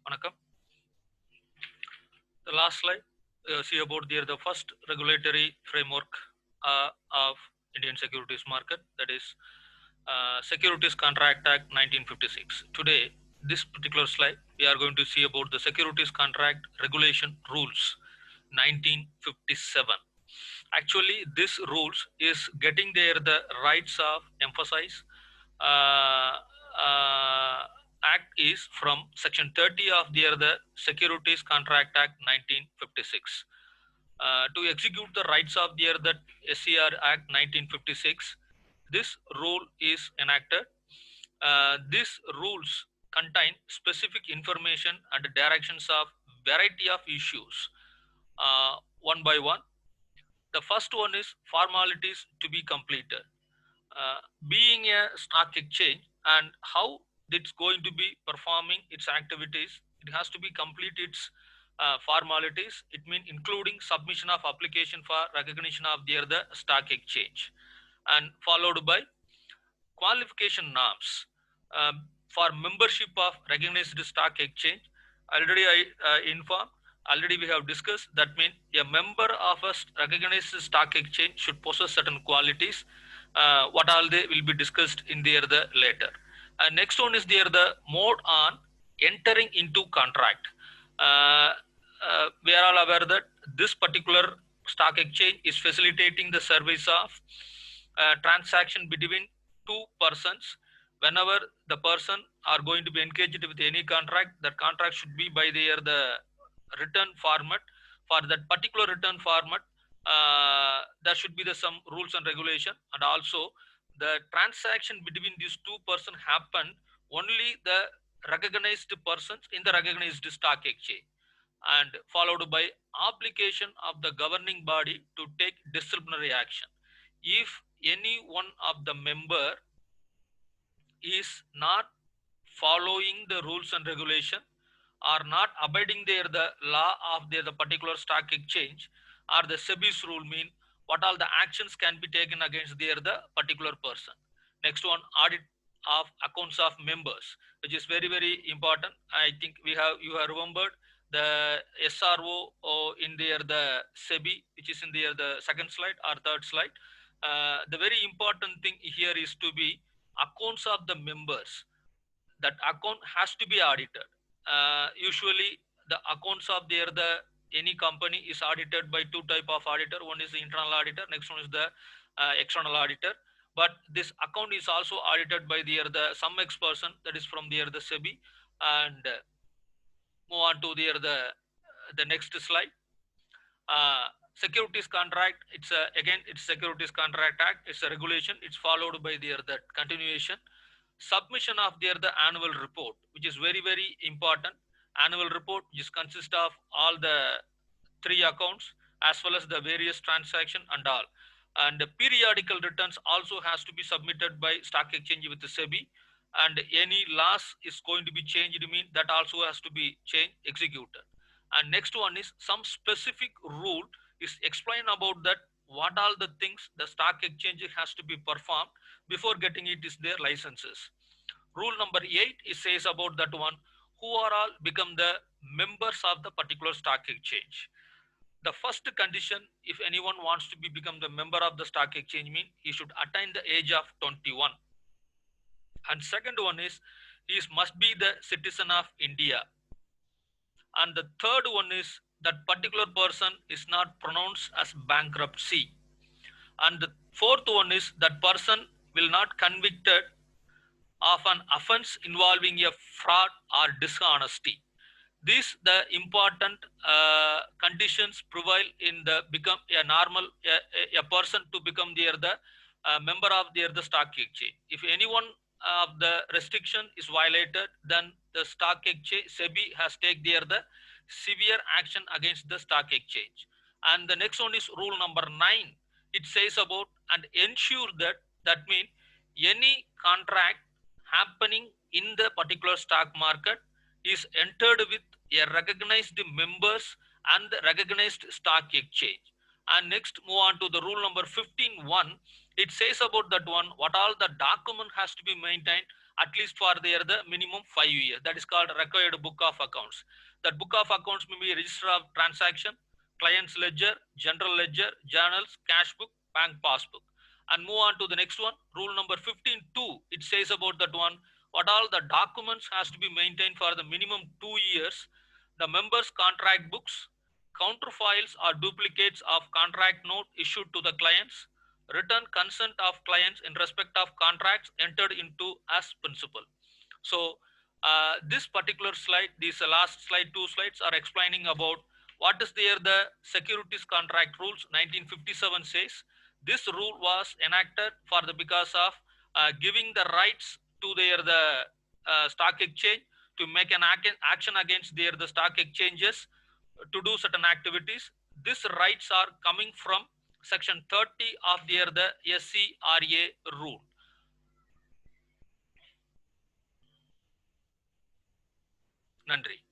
Vanakkam. The last slide, see about the first regulatory framework of Indian securities market, that is Securities Contract Act 1956. Today, this particular slide, we are going to see about the Securities Contract Regulation Rules 1957. Actually, this rules is getting there the rights of emphasize uh, uh, act is from section 30 of the Securities Contract Act 1956. To execute the rights of the SCR Act 1956, this rule is enacted. These rules contain specific information and directions of variety of issues, one by one. The first one is formalities to be completed. Being a stock exchange and how it's going to be performing its activities, it has to be complete its formalities. It means including submission of application for recognition of the stock exchange, and followed by qualification norms for membership of recognized stock exchange. Already I informed, already we have discussed, that means a member of a recognized stock exchange should possess certain qualities. What all they will be discussed in the later. Next one is the mode on entering into contract. We are all aware that this particular stock exchange is facilitating the service of transaction between two persons. Whenever the person are going to be engaged with any contract, that contract should be by the written format. For that particular written format, there should be some rules and regulation, and also the transaction between these two persons happen only the recognized persons in the recognized stock exchange, and followed by obligation of the governing body to take disciplinary action if any one of the member is not following the rules and regulation, or not abiding the law of the particular stock exchange, or the SEBI's rule, mean what all the actions can be taken against the particular person. Next one, audit of accounts of members, which is very very important. I think you have remembered the SRO in the SEBI, which is in the second slide or third slide. The very important thing here is to be accounts of the members. That account has to be audited. Usually the accounts of the any company is audited by two type of auditor. One is the internal auditor, next one is the external auditor. But this account is also audited by the some X person, that is from the SEBI. And move on to the next slide. Securities contract, it's again it's Securities Contract Act, it's a regulation, it's followed by the continuation. Submission of the annual report, which is very very important. Annual report which consists of all the three accounts as well as the various transaction and all. And the periodical returns also has to be submitted by stock exchange with the SEBI. And any loss is going to be changed, mean that also has to be changed, executed. And next one is some specific rule is explain about that what all the things the stock exchange has to be performed before getting it is their licenses. Rule number 8 is says about that one, who are all become the members of the particular stock exchange. The first condition, if anyone wants to become the member of the stock exchange, mean he should attain the age of 21. And second one is he must be the citizen of India. And the third one is that particular person is not pronounced as bankruptcy. And the fourth one is that person will not convicted of an offense involving a fraud or dishonesty. These the important conditions prevail in the become a normal a person to become the member of the stock exchange. If anyone of the restriction is violated, then the stock exchange SEBI has take the severe action against the stock exchange. And the next one is rule number 9. It says about and ensure that means any contract happening in the particular stock market is entered with a recognized members and the recognized stock exchange. And next move on to the rule number 15.1. It says about that one, what all the document has to be maintained at least for the minimum 5 years. That is called required book of accounts. That book of accounts may be register of transaction, client's ledger, general ledger, journals, cash book, bank passbook. And move on to the next one. Rule number 15.2, it says about that one, what all the documents has to be maintained for the minimum 2 years. The members' contract books, counterfiles or duplicates of contract note issued to the clients, written consent of clients in respect of contracts entered into as principal. So this particular slide, these last slide, 2 slides are explaining about what is there the securities contract rules. 1957 says this rule was enacted for the because of giving the rights to the stock exchange to make an action against the stock exchanges to do certain activities. These rights are coming from section 30 of the SCRA rule. நன்றி.